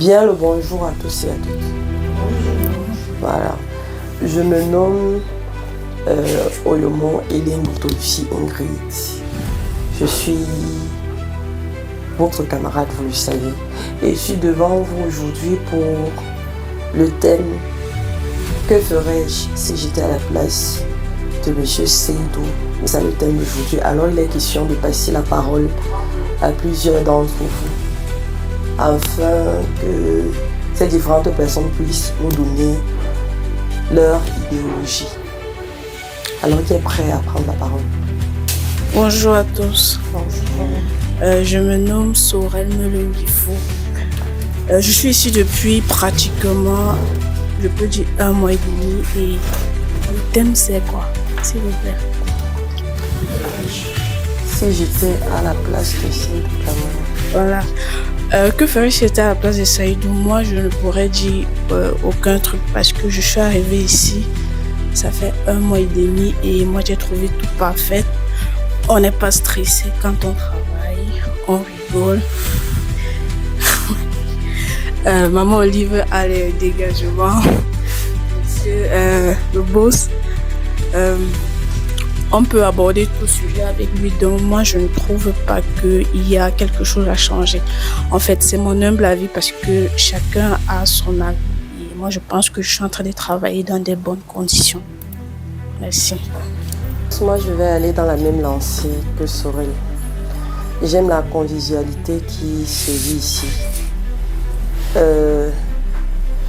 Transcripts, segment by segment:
Bien le bonjour à tous et à toutes. Voilà. Je me nomme Olomo Hélène Boutolfi Ingrid. Je suis votre camarade, vous le savez. Et je suis devant vous aujourd'hui pour le thème « Que ferais-je si j'étais à la place de M. Seydou ?» C'est ça le thème d'aujourd'hui. Alors il est question de passer la parole à plusieurs d'entre vous, afin que ces différentes personnes puissent nous donner leur idéologie. Alors, qui est prêt à prendre la parole? Bonjour à tous. Bonjour. Je me nomme Sorel Melungifou. Je suis ici depuis pratiquement, je peux dire, 1 mois et demi. Et le thème, c'est quoi, s'il vous plaît? Si j'étais à la place de Seydou Glamou. Voilà. Que ferais-je si j'étais à la place de Seydou? Moi, je ne pourrais dire aucun truc parce que je suis arrivée ici, ça fait 1 mois et demi et moi, j'ai trouvé tout parfait. On n'est pas stressé quand on travaille, on rigole. Maman Olive a les dégagements. Monsieur le boss, on peut aborder tout sujet avec lui. Donc moi, je ne trouve pas qu'il y a quelque chose à changer. En fait, c'est mon humble avis parce que chacun a son avis. Et moi, je pense que je suis en train de travailler dans des bonnes conditions. Merci. Moi, je vais aller dans la même lancée que Sorel. J'aime la convivialité qui se vit ici.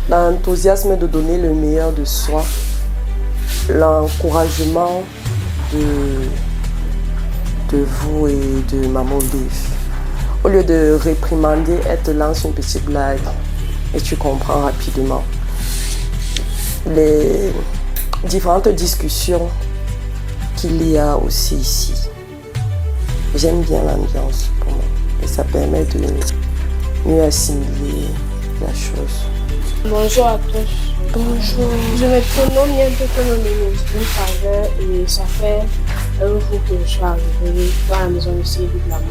L'enthousiasme de donner le meilleur de soi, l'encouragement de vous et de Maman Olive. Au lieu de réprimander, elle te lance une petite blague et tu comprends rapidement. Les différentes discussions qu'il y a aussi ici. J'aime bien l'ambiance pour moi et ça permet de mieux assimiler la chose. Bonjour à tous. Bonjour. Je me prénomme Yantokono Faveur et ça fait un jour que je suis arrivée dans la maison de Seydou Glamou.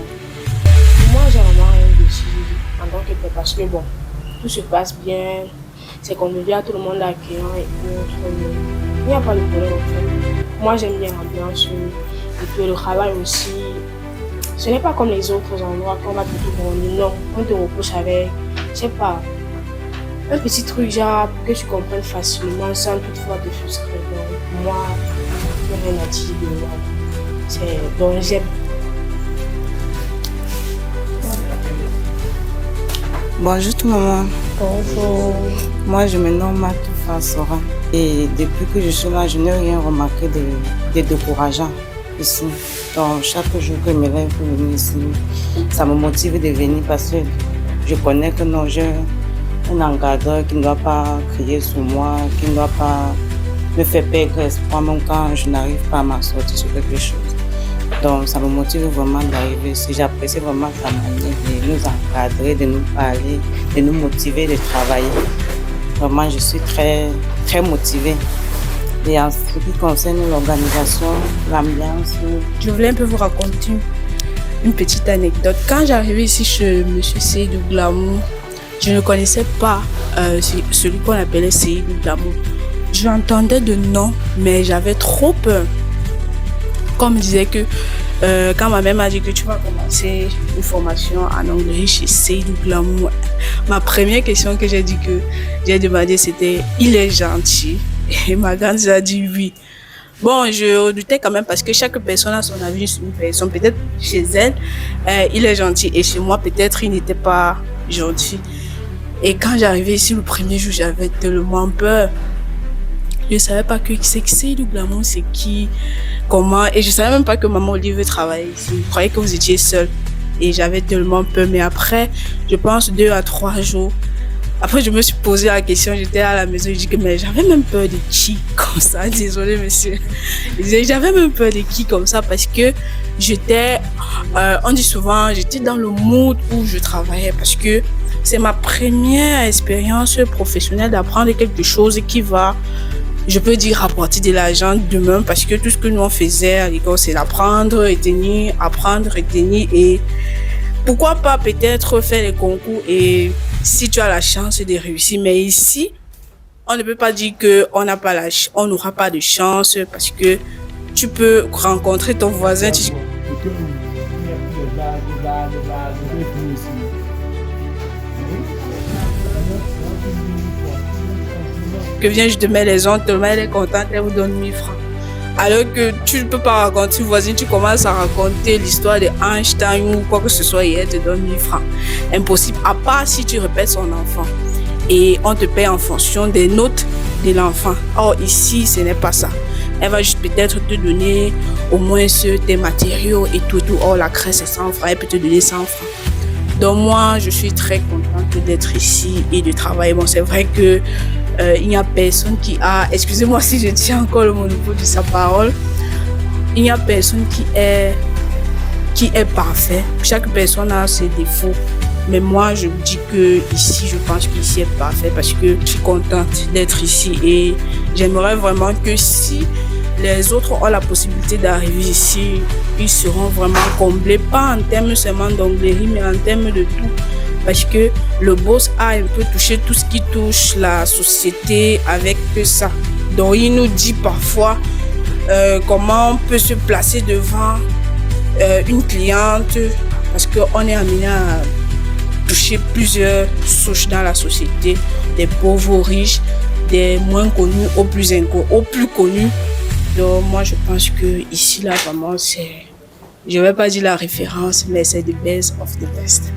Moi, j'ai vraiment rien déçu en tant que père parce que bon, tout se passe bien, c'est convivial, tout le monde est accueillant et autres. Il n'y a pas de problème en fait. Moi, j'aime bien l'ambiance et puis le travail aussi. Ce n'est pas comme les autres endroits qu'on va plutôt grandir. Non, on te repousse avec, je sais pas, un petit truc genre pour que tu comprennes facilement sans toutefois te frustrer. Donc moi, je n'ai rien à dire de moi. Donc j'aime. Bonjour tout le monde. Bonjour. Moi je me nomme Matoufa Sora et depuis que je suis là, je n'ai rien remarqué de décourageant ici. Donc chaque jour que je me lève pour venir ici, ça me motive de venir parce que je connais que non, j'ai un encadreur qui ne doit pas crier sur moi, qui ne doit pas me faire perdre espoir même quand je n'arrive pas à m'en sortir sur quelque chose. Donc ça me motive vraiment d'arriver ici. J'apprécie vraiment sa manière de nous encadrer, de nous parler, de nous motiver, de travailler. Vraiment, je suis très, très motivée. Et en ce qui concerne l'organisation, l'ambiance... Je voulais un peu vous raconter une petite anecdote. Quand j'arrivais ici chez M. Seydou Glamou, je ne connaissais pas celui qu'on appelait Seydou Glamou. Je l'entendais de nom, mais j'avais trop peur. Comme me disait que quand ma mère m'a dit que tu vas commencer une formation en anglais chez Seydou Glamou, ma première question que j'ai demandé c'était « Il est gentil ?» Et ma grande sœur a dit oui. Bon, je redoutais quand même parce que chaque personne a son avis sur une personne. Peut-être chez elle, il est gentil et chez moi, peut-être il n'était pas gentil. Et quand j'arrivais ici le premier jour, j'avais tellement peur. Je ne savais pas que c'est Seydou Glamou, c'est qui, comment. Et je ne savais même pas que Maman Olive travaillait ici. Je croyais que vous étiez seul. Et j'avais tellement peur. Mais après, je pense 2 à 3 jours. Après, je me suis posé la question. J'étais à la maison. Je dis que mais j'avais même peur de qui comme ça. Désolé, monsieur. J'avais même peur de qui comme ça parce que j'étais, on dit souvent, j'étais dans le mood où je travaillais parce que c'est ma première expérience professionnelle d'apprendre quelque chose qui va, je peux dire, rapporter de l'argent demain parce que tout ce que nous on faisait à l'école, c'est d'apprendre, retenir, apprendre, retenir et pourquoi pas peut-être faire les concours et si tu as la chance de réussir. Mais ici, on ne peut pas dire qu'on n'a pas on n'aura pas de chance parce que tu peux rencontrer ton voisin. Que viens, je te mets les ondes, elle est contente, elle vous donne 1000 francs. Alors que tu ne peux pas raconter une voisine, tu commences à raconter l'histoire de Einstein ou quoi que ce soit et elle te donne 1000 francs. Impossible, à part si tu répètes son enfant. Et on te paie en fonction des notes de l'enfant. Or ici, ce n'est pas ça. Elle va juste peut-être te donner au moins tes matériaux et tout. Or la crèche c'est 100 francs, elle peut te donner 100 francs. Donc moi, je suis très contente d'être ici et de travailler. Bon, c'est vrai que il n'y a personne qui a, excusez-moi si je tiens encore le monopole de sa parole, il n'y a personne qui est parfait. Chaque personne a ses défauts. Mais moi, je me dis que ici, je pense qu'ici est parfait parce que je suis contente d'être ici et j'aimerais vraiment que si les autres ont la possibilité d'arriver ici, ils seront vraiment comblés, pas en termes seulement d'onglerie, mais en termes de tout. Parce que le boss a un peu touché tout ce qui touche la société avec ça. Donc il nous dit parfois comment on peut se placer devant une cliente parce qu'on est amené à toucher plusieurs souches dans la société, des pauvres aux riches, des moins connus aux plus connus. Donc moi je pense que ici là vraiment c'est, je vais pas dire la référence, mais c'est the best of the best.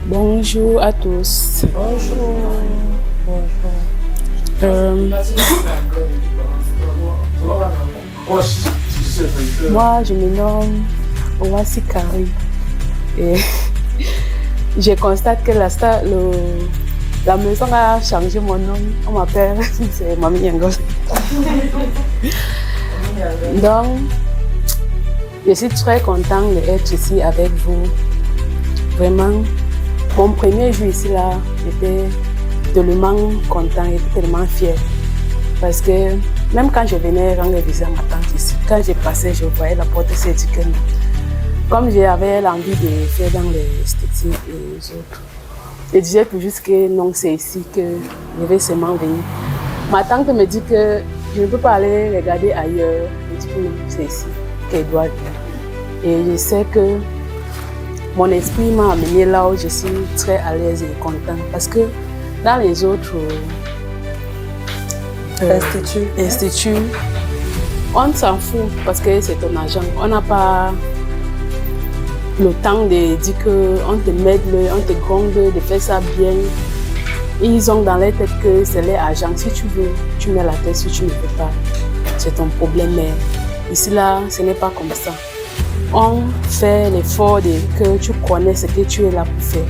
Bonjour à tous. Bonjour. Moi, je me nomme Owasi Kari et je constate que la maison a changé mon nom. On m'appelle, c'est Mamie Yangol. Donc, je suis très contente d'être ici avec vous. Vraiment, mon premier jour ici là, j'étais tellement content, j'étais tellement fière. Parce que même quand je venais rendre visite à ma tante ici, quand je passais, je voyais la porte se dire que non. Comme j'avais l'envie de faire dans l'esthétique et les autres, je disais toujours que non, c'est ici que je vais seulement venir. Ma tante me dit que je ne peux pas aller regarder ailleurs. Je dis que non, c'est ici qu'elle doit venir. Et je sais que mon esprit m'a amené là où je suis très à l'aise et contente. Parce que dans les autres instituts, on s'en fout parce que c'est ton argent. On n'a pas le temps de dire qu'on te met, on te gronde, de faire ça bien. Ils ont dans leur tête que c'est leur argent. Si tu veux, tu mets la tête. Si tu ne veux pas, c'est ton problème. Mais ici, là, ce n'est pas comme ça. On fait l'effort que tu connais ce que tu es là pour faire.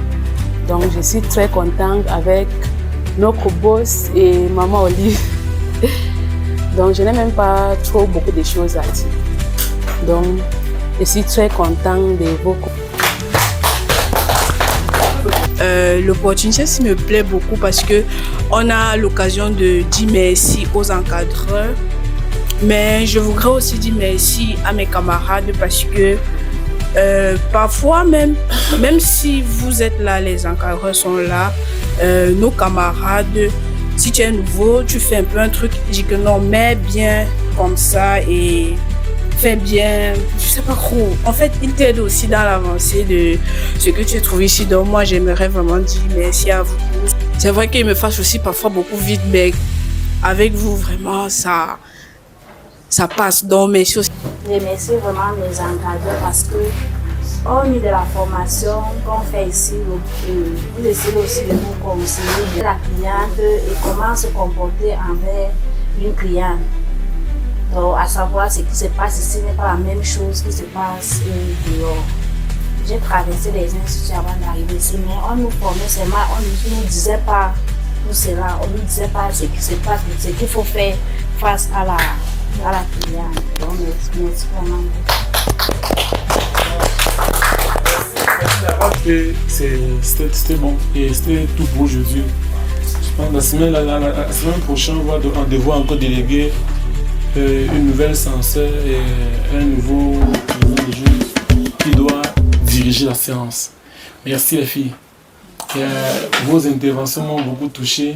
Donc, je suis très contente avec notre boss et Maman Olive. Donc, je n'ai même pas trop beaucoup de choses à dire. Donc, je suis très contente de vous. L'opportunité me plaît beaucoup parce qu'on a l'occasion de dire merci aux encadreurs. Mais je voudrais aussi dire merci à mes camarades parce que parfois même si vous êtes là, les encadreurs sont là, nos camarades, si tu es nouveau, tu fais un peu un truc, tu dis que non, mets bien comme ça et fais bien, je sais pas trop. En fait, ils t'aident aussi dans l'avancée de ce que tu as trouvé ici. Donc moi, j'aimerais vraiment dire merci à vous tous. C'est vrai qu'ils me fâchent aussi parfois beaucoup vite, mais avec vous, vraiment, ça passe. Donc merci aussi. Je remercie vraiment les encadreurs parce que hormis de la formation qu'on fait ici, vous essayez aussi de vous conseiller la cliente et comment se comporter envers une cliente. Donc, à savoir ce qui se passe ici n'est pas la même chose qui se passe dehors. J'ai traversé les instituts avant d'arriver ici, mais on nous formait seulement, on ne nous disait pas tout cela, on ne nous disait pas ce qui se passe, ce qu'il faut faire face à la cliente. Donc, merci vraiment. C'était bon et c'était tout beau aujourd'hui. Je pense que la semaine prochaine, on va devoir encore déléguer une nouvelle censeur et un nouveau juge qui doit diriger la séance. Merci les filles. Vos interventions m'ont beaucoup touché.